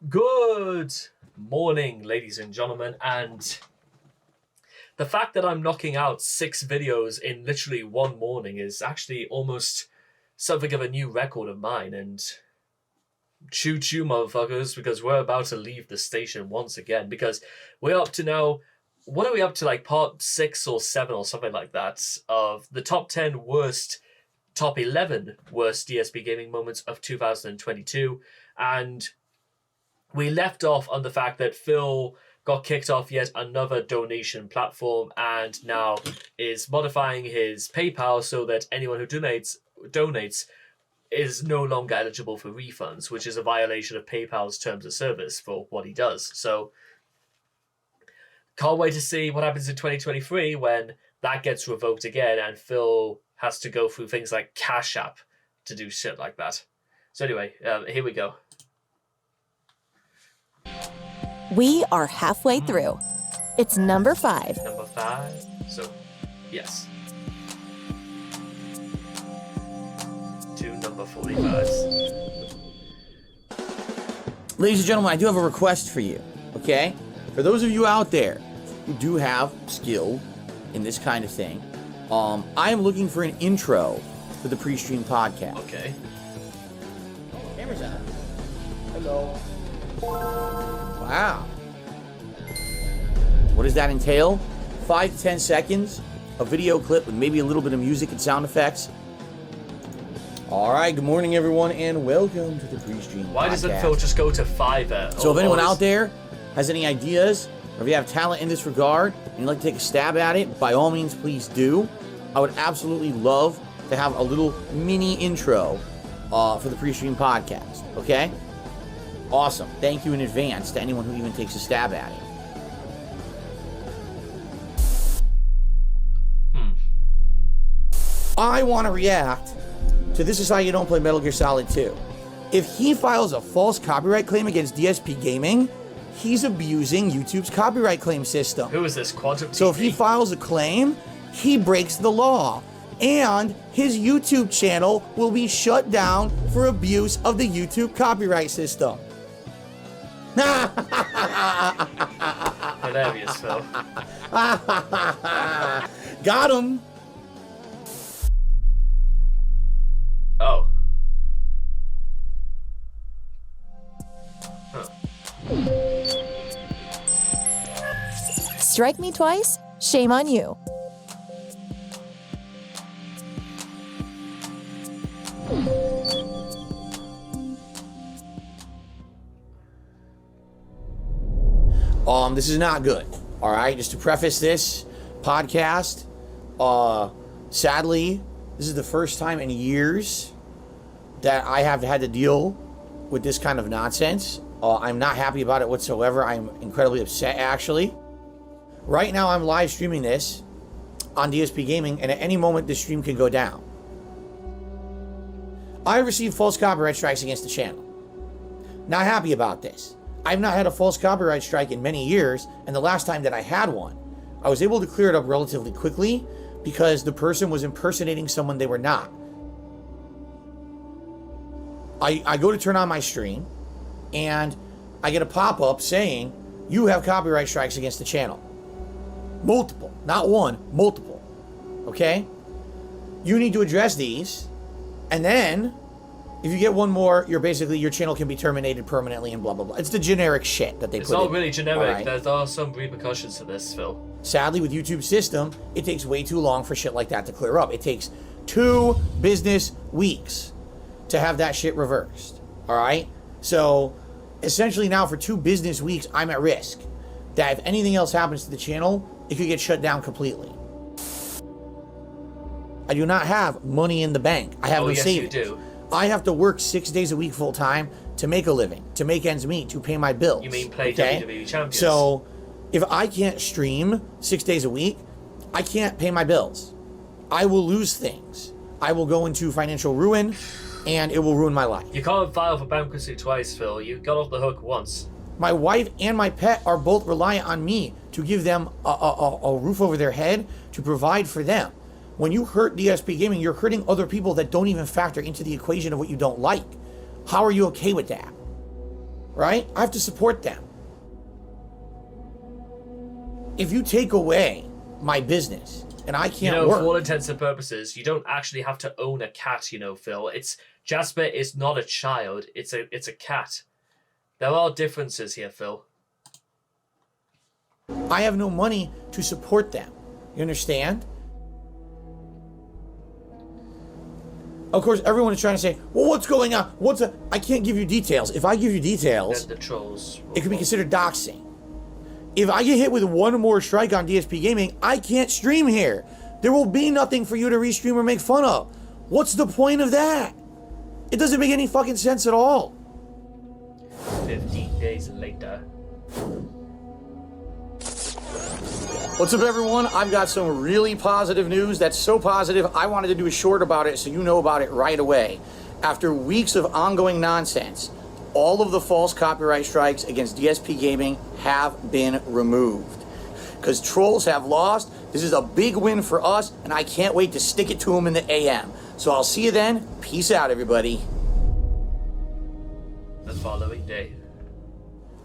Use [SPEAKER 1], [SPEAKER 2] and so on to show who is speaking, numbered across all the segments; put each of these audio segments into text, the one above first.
[SPEAKER 1] Good morning, ladies and gentlemen, and the fact that I'm knocking out 6 videos in literally one morning is actually almost something of a new record of mine, and choo-choo, motherfuckers, because we're about to leave the station once again, because we're up to now, what are we up to, like part 6 or 7 or something like that, of the top 10 worst, top 11 worst DSP gaming moments of 2022, and we left off on the fact that Phil got kicked off yet another donation platform and now is modifying his PayPal so that anyone who donates is no longer eligible for refunds, which is a violation of PayPal's terms of service for what he does. So can't wait to see what happens in 2023 when that gets revoked again and Phil has to go through things like Cash App to do shit like that. So anyway, here we go.
[SPEAKER 2] We are halfway through. It's number 5.
[SPEAKER 1] Number 5. So, yes. 2 number 45s.
[SPEAKER 3] Ladies and gentlemen, I do have a request for you, okay? For those of you out there who do have skill in this kind of thing, I am looking for an intro for the pre-stream podcast.
[SPEAKER 1] Okay.
[SPEAKER 3] Camera's on. Hello. Wow. What does that entail? 5 to 10 seconds, a video clip with maybe a little bit of music and sound effects. All right, good morning, everyone, and welcome to the pre-stream
[SPEAKER 1] Why
[SPEAKER 3] podcast.
[SPEAKER 1] doesn't Phil just go to Fiverr?
[SPEAKER 3] So if anyone out there has any ideas, or if you have talent in this regard, and you'd like to take a stab at it, by all means, please do. I would absolutely love to have a little mini intro for the pre-stream podcast, okay? Awesome. Thank you in advance to anyone who even takes a stab at it. I want to react to This Is How You Don't Play Metal Gear Solid 2. If he files a false copyright claim against DSP Gaming, he's abusing YouTube's copyright claim system.
[SPEAKER 1] Who is this, Quantum TV?
[SPEAKER 3] So if he files a claim, he breaks the law. And his YouTube channel will be shut down for abuse of the YouTube copyright system.
[SPEAKER 1] Hilarious, Phil.
[SPEAKER 3] Got him.
[SPEAKER 1] Oh. Huh.
[SPEAKER 2] Strike me twice, shame on you.
[SPEAKER 3] This is not good. All right, just to preface this podcast, sadly, this is the first time in years that I have had to deal with this kind of nonsense. I'm not happy about it whatsoever. I'm incredibly upset, actually. Right now, I'm live streaming this on DSP Gaming, and at any moment, this stream can go down. I received false copyright strikes against the channel. Not happy about this. I've not had a false copyright strike in many years, and the last time that I had one, I was able to clear it up relatively quickly because the person was impersonating someone they were not. I go to turn on my stream, and I get a pop-up saying, you have copyright strikes against the channel. Multiple, not one, multiple. Okay? You need to address these, and then if you get one more, your channel can be terminated permanently and blah, blah, blah. It's the generic shit that they put in.
[SPEAKER 1] It's not really generic.
[SPEAKER 3] Right?
[SPEAKER 1] There are some repercussions to this, Phil.
[SPEAKER 3] Sadly, with YouTube's system, it takes way too long for shit like that to clear up. It takes 2 business weeks to have that shit reversed. All right? So, essentially now for 2 business weeks, I'm at risk that if anything else happens to the channel, it could get shut down completely. I do not have money in the bank. I have no savings.
[SPEAKER 1] You do.
[SPEAKER 3] I have to work 6 days a week full time to make a living, to make ends meet, to pay my bills.
[SPEAKER 1] You mean play WWE Champions?
[SPEAKER 3] So, if I can't stream 6 days a week, I can't pay my bills. I will lose things. I will go into financial ruin, and it will ruin my life.
[SPEAKER 1] You can't file for bankruptcy twice, Phil. You got off the hook once.
[SPEAKER 3] My wife and my pet are both reliant on me to give them a roof over their head, to provide for them. When you hurt DSP Gaming, you're hurting other people that don't even factor into the equation of what you don't like. How are you okay with that? right? I have to support them. If you take away my business and I can't work,
[SPEAKER 1] for all intents and purposes, you don't actually have to own a cat, Phil. Jasper is not a child, it's a cat. There are differences here, Phil.
[SPEAKER 3] I have no money to support them. You understand? Of course, everyone is trying to say, well, what's going on? I can't give you details. If I give you details,
[SPEAKER 1] then the trolls
[SPEAKER 3] it could be considered doxing. If I get hit with one more strike on DSP Gaming, I can't stream here. There will be nothing for you to restream or make fun of. What's the point of that? It doesn't make any fucking sense at all.
[SPEAKER 1] 15 days later.
[SPEAKER 3] What's up, everyone? I've got some really positive news. That's so positive, I wanted to do a short about it so you know about it right away. After weeks of ongoing nonsense, all of the false copyright strikes against DSP Gaming have been removed. Because trolls have lost. This is a big win for us, and I can't wait to stick it to them in the AM. So I'll see you then. Peace out, everybody.
[SPEAKER 1] The following day.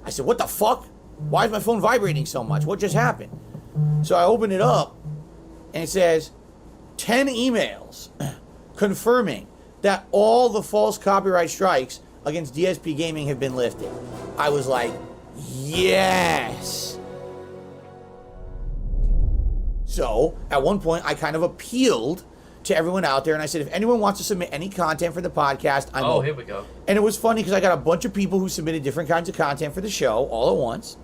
[SPEAKER 3] I said, what the fuck? Why is my phone vibrating so much? What just happened? So I open it up, and it says 10 emails confirming that all the false copyright strikes against DSP Gaming have been lifted. I was like, yes. So at one point, I kind of appealed to everyone out there, and I said, if anyone wants to submit any content for the podcast, I'm open.
[SPEAKER 1] Here we go.
[SPEAKER 3] And it was funny because I got a bunch of people who submitted different kinds of content for the show all at once.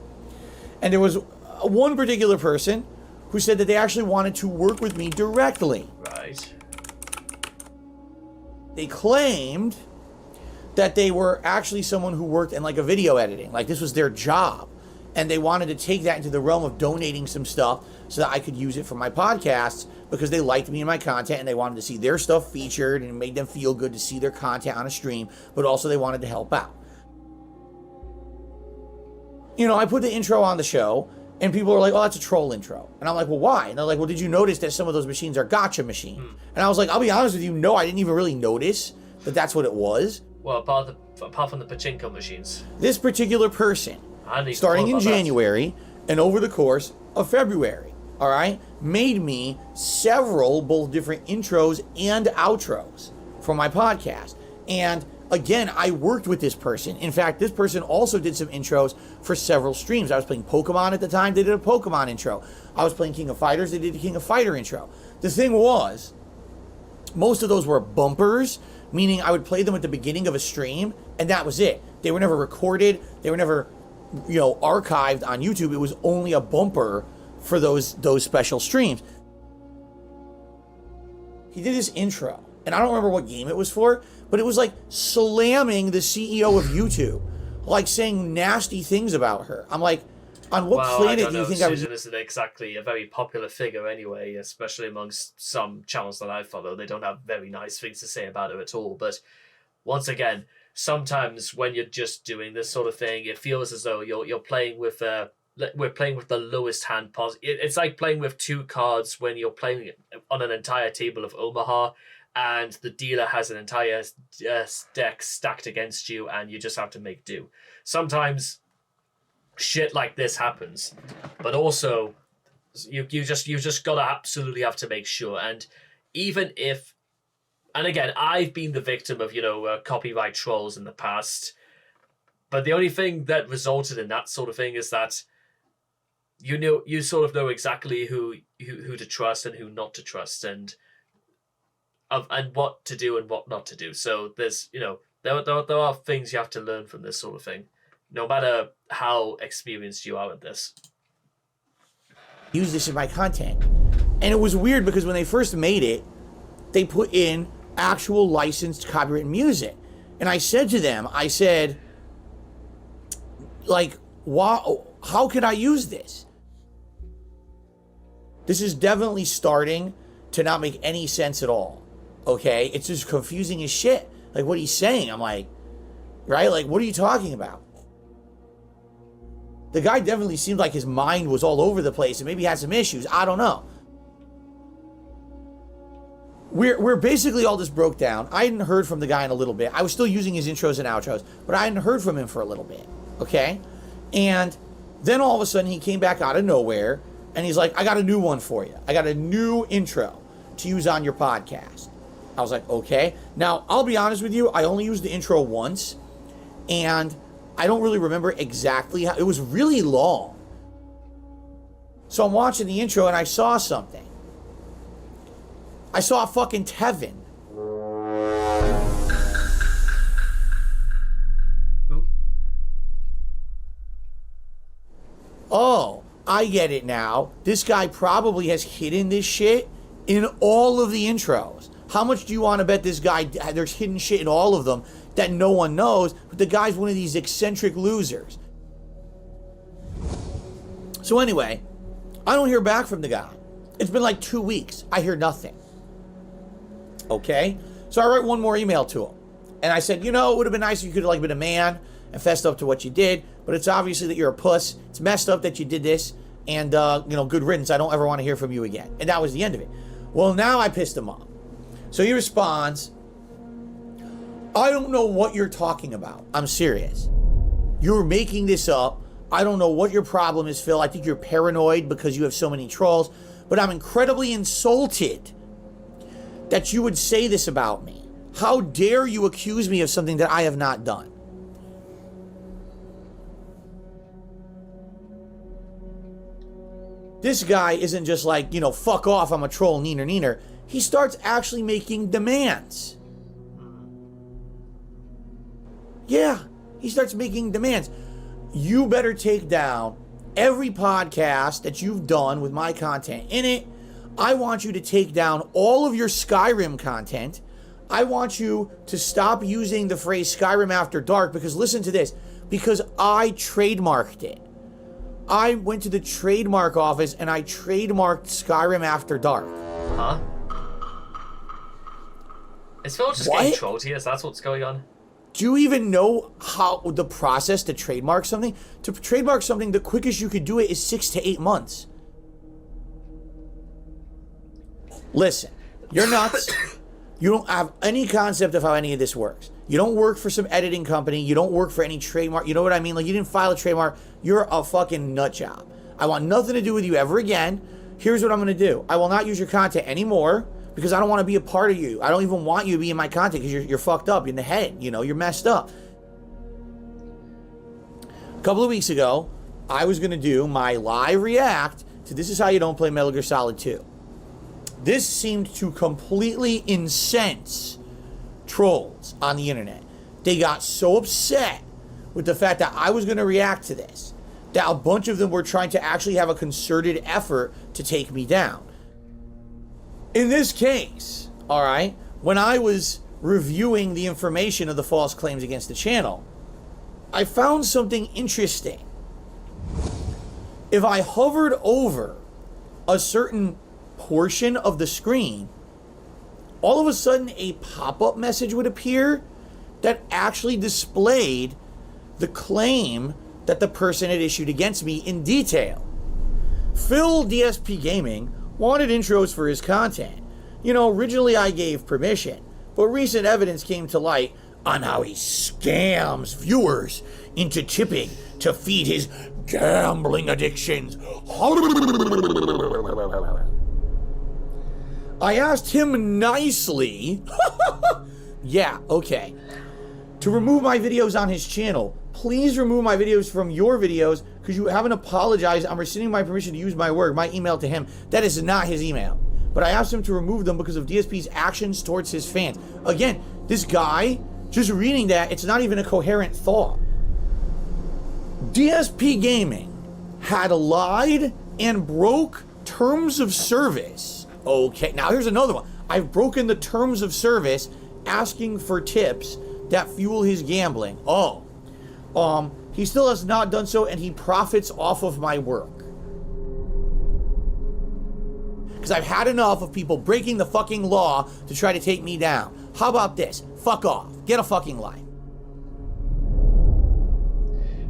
[SPEAKER 3] And there was one particular person who said that they actually wanted to work with me directly.
[SPEAKER 1] Right.
[SPEAKER 3] They claimed that they were actually someone who worked in like a video editing, like this was their job, and they wanted to take that into the realm of donating some stuff so that I could use it for my podcasts because they liked me and my content and they wanted to see their stuff featured and it made them feel good to see their content on a stream, but also they wanted to help out. I put the intro on the show and people are like, oh, that's a troll intro. And I'm like, well, why? And they're like, well, did you notice that some of those machines are gotcha machines? And I was like, I'll be honest with you, no, I didn't even really notice that that's what it was.
[SPEAKER 1] Well, apart from the pachinko machines.
[SPEAKER 3] This particular person, starting in January and over the course of February, all right, made me several both different intros and outros for my podcast. And again, I worked with this person. In fact, this person also did some intros for several streams. I was playing Pokemon at the time. They did a Pokemon intro. I was playing King of Fighters. They did a King of Fighter intro. The thing was, most of those were bumpers, meaning I would play them at the beginning of a stream, and that was it. They were never recorded. They were never, archived on YouTube. It was only a bumper for those special streams. He did this intro, and I don't remember what game it was for, but it was like slamming the CEO of YouTube, like saying nasty things about her. I'm like, on what planet do you think I was?
[SPEAKER 1] Susan isn't exactly a very popular figure anyway, especially amongst some channels that I follow. They don't have very nice things to say about her at all. But once again, sometimes when you're just doing this sort of thing, it feels as though you're playing with we're playing with the lowest hand possible. It's like playing with two cards when you're playing on an entire table of Omaha, and the dealer has an entire deck stacked against you, and you just have to make do. Sometimes shit like this happens, but also you just gotta absolutely have to make sure. And even if, and again, I've been the victim of copyright trolls in the past, but the only thing that resulted in that sort of thing is that you sort of know exactly who to trust and who not to trust, and what to do and what not to do. So there's there are things you have to learn from this sort of thing, no matter how experienced you are at this.
[SPEAKER 3] Use this in my content. And it was weird because when they first made it, they put in actual licensed copyright music. And I said to them, how could I use this? This is definitely starting to not make any sense at all. Okay? It's just confusing as shit. Like what he's saying. I'm like, right? Like, what are you talking about? The guy definitely seemed like his mind was all over the place and maybe had some issues. I don't know. We're basically all this broke down. I hadn't heard from the guy in a little bit. I was still using his intros and outros, but I hadn't heard from him for a little bit. Okay? And then all of a sudden he came back out of nowhere and he's like, I got a new one for you. I got a new intro to use on your podcast. I was like, okay. Now, I'll be honest with you. I only used the intro once and I don't really remember exactly how. It was really long. So I'm watching the intro and I saw something. I saw fucking Tevin.
[SPEAKER 1] Who?
[SPEAKER 3] Oh, I get it now. This guy probably has hidden this shit in all of the intros. How much do you want to bet this guy, there's hidden shit in all of them that no one knows, but the guy's one of these eccentric losers. So anyway, I don't hear back from the guy. It's been like 2 weeks. I hear nothing. Okay? So I write one more email to him. And I said, you know, it would have been nice if you could have like been a man and fessed up to what you did, but it's obviously that you're a puss. It's messed up that you did this, and you know, good riddance. I don't ever want to hear from you again. And that was the end of it. Well, now I pissed him off. So he responds, I don't know what you're talking about. I'm serious. You're making this up. I don't know what your problem is, Phil. I think you're paranoid because you have so many trolls, but I'm incredibly insulted that you would say this about me. How dare you accuse me of something that I have not done? This guy isn't just like, you know, fuck off, I'm a troll, neener, neener. He starts actually making demands. Yeah, he starts making demands. You better take down every podcast that you've done with my content in it. I want you to take down all of your Skyrim content. I want you to stop using the phrase Skyrim After Dark because listen to this, because I trademarked it. I went to the trademark office and I trademarked Skyrim After Dark.
[SPEAKER 1] Huh? Is Phil just getting trolled here? Is that what's going on?
[SPEAKER 3] Do you even know how the process to trademark something? To trademark something, the quickest you could do it is 6 to 8 months. Listen, you're nuts. You don't have any concept of how any of this works. You don't work for some editing company. You don't work for any trademark. You know what I mean? Like, you didn't file a trademark. You're a fucking nut job. I want nothing to do with you ever again. Here's what I'm going to do. I will not use your content anymore because I don't want to be a part of you. I don't even want you to be in my content because you're fucked up in the head. You know, you're messed up. A couple of weeks ago, I was going to do my live react to This Is How You Don't Play Metal Gear Solid 2. This seemed to completely incense trolls on the internet. They got so upset with the fact that I was going to react to this that a bunch of them were trying to actually have a concerted effort to take me down. In this case, all right, when I was reviewing the information of the false claims against the channel, I found something interesting. If I hovered over a certain portion of the screen, all of a sudden a pop-up message would appear that actually displayed the claim that the person had issued against me in detail. Phil DSP Gaming wanted intros for his content. You know, originally I gave permission, but recent evidence came to light on how he scams viewers into tipping to feed his gambling addictions. I asked him nicely, yeah, okay, to remove my videos on his channel. Please remove my videos from your videos because you haven't apologized. I'm rescinding my permission to use my work, my email to him. That is not his email. But I asked him to remove them because of DSP's actions towards his fans. Again, this guy, just reading that, it's not even a coherent thought. DSP Gaming had lied and broke terms of service. Okay, now here's another one. I've broken the terms of service asking for tips that fuel his gambling. He still has not done so and he profits off of my work. Because I've had enough of people breaking the fucking law to try to take me down. How about this? Fuck off. Get a fucking life.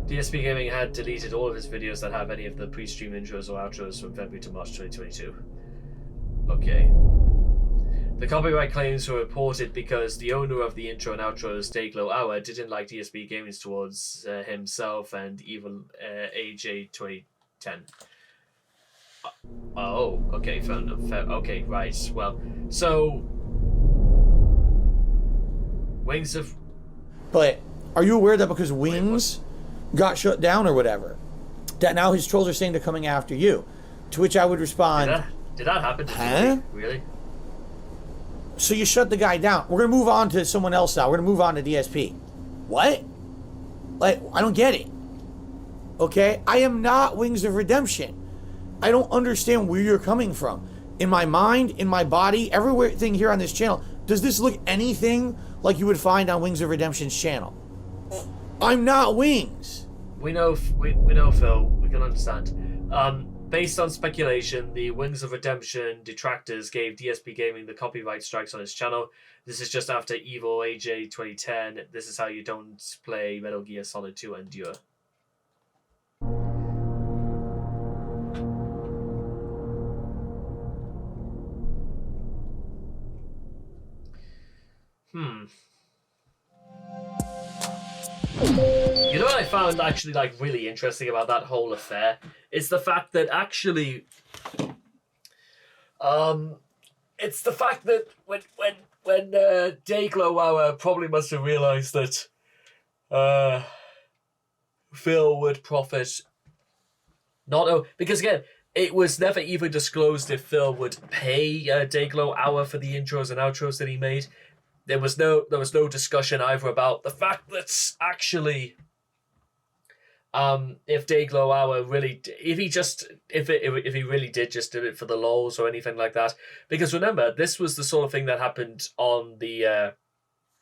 [SPEAKER 1] DSP Gaming had deleted all of his videos that have any of the pre-stream intros or outros from February to March 2022. Okay. The copyright claims were reported because the owner of the intro and outro's Dayglow Hour didn't like DSP Gaming's towards himself and Evil AJ 2010. Oh, okay, fair enough. Okay, right. Well, so Wings of.
[SPEAKER 3] But are you aware that because Wings got shut down or whatever, that now his trolls are saying they're coming after you? To which I would respond,
[SPEAKER 1] Did that happen?
[SPEAKER 3] Huh?
[SPEAKER 1] Really?
[SPEAKER 3] So you shut the guy down. We're going to move on to someone else now. We're going to move on to DSP. What? Like, I don't get it. Okay? I am not Wings of Redemption. I don't understand where you're coming from. In my mind, in my body, everything here on this channel, does this look anything like you would find on Wings of Redemption's channel? I'm not Wings.
[SPEAKER 1] We know, Phil. We can understand. Based on speculation, the Wings of Redemption detractors gave DSP Gaming the copyright strikes on his channel. This is just after Evil AJ 2010. This is how you don't play Metal Gear Solid 2 Endure. You know what I found actually like really interesting about that whole affair is the fact that actually, it's the fact that when Dayglow Hour probably must have realized that Phil would profit because again it was never even disclosed if Phil would pay Dayglow Hour for the intros and outros that he made. There was no discussion either about the fact that actually, if Dayglow Hour really, if he really did just do it for the lols or anything like that, because remember this was the sort of thing that happened on the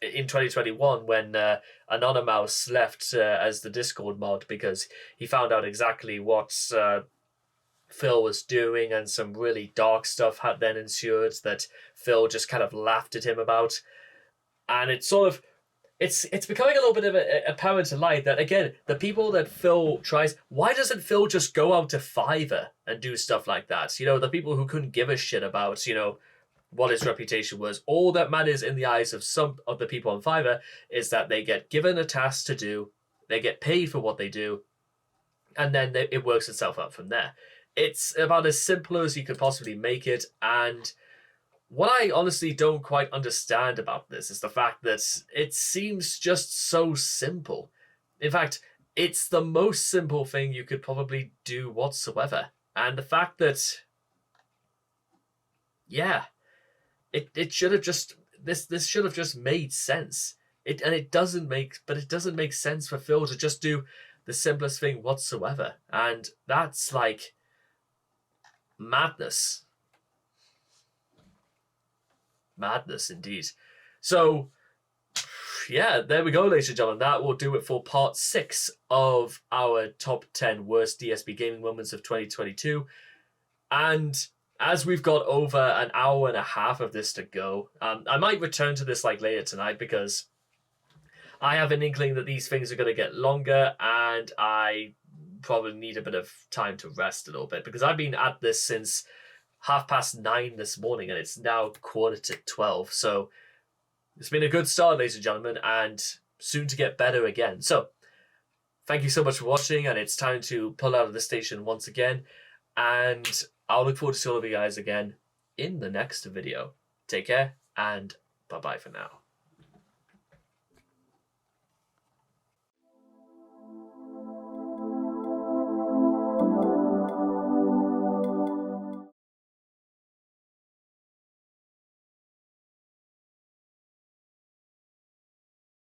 [SPEAKER 1] in 2021 when Anonymous left as the Discord mod because he found out exactly what Phil was doing, and some really dark stuff had then ensued that Phil just kind of laughed at him about. And it's sort of, it's becoming a little bit of apparent to light that, again, the people that Phil tries, why doesn't Phil just go out to Fiverr and do stuff like that? You know, the people who couldn't give a shit about, you know, what his reputation was. All that matters in the eyes of some of the people on Fiverr is that they get given a task to do, they get paid for what they do, and then it works itself out from there. It's about as simple as you could possibly make it, and what I honestly don't quite understand about this is the fact that it seems just so simple. In fact, it's the most simple thing you could probably do whatsoever. And the fact that, yeah, it should have just, this should have just made sense. It doesn't make sense for Phil to just do the simplest thing whatsoever. And that's like madness. Madness indeed. So yeah, there we go, ladies and gentlemen. That will do it for part 6 of our top 10 worst DSP gaming moments of 2022. And as we've got over an hour and a half of this to go, I might return to this like later tonight because I have an inkling that these things are going to get longer, and I probably need a bit of time to rest a little bit because I've been at this since 9:30 this morning, and it's now 11:45. So it's been a good start, ladies and gentlemen, and soon to get better again. So thank you so much for watching, and it's time to pull out of the station once again, and I'll look forward to seeing all of you guys again in the next video. Take care, and bye-bye for now.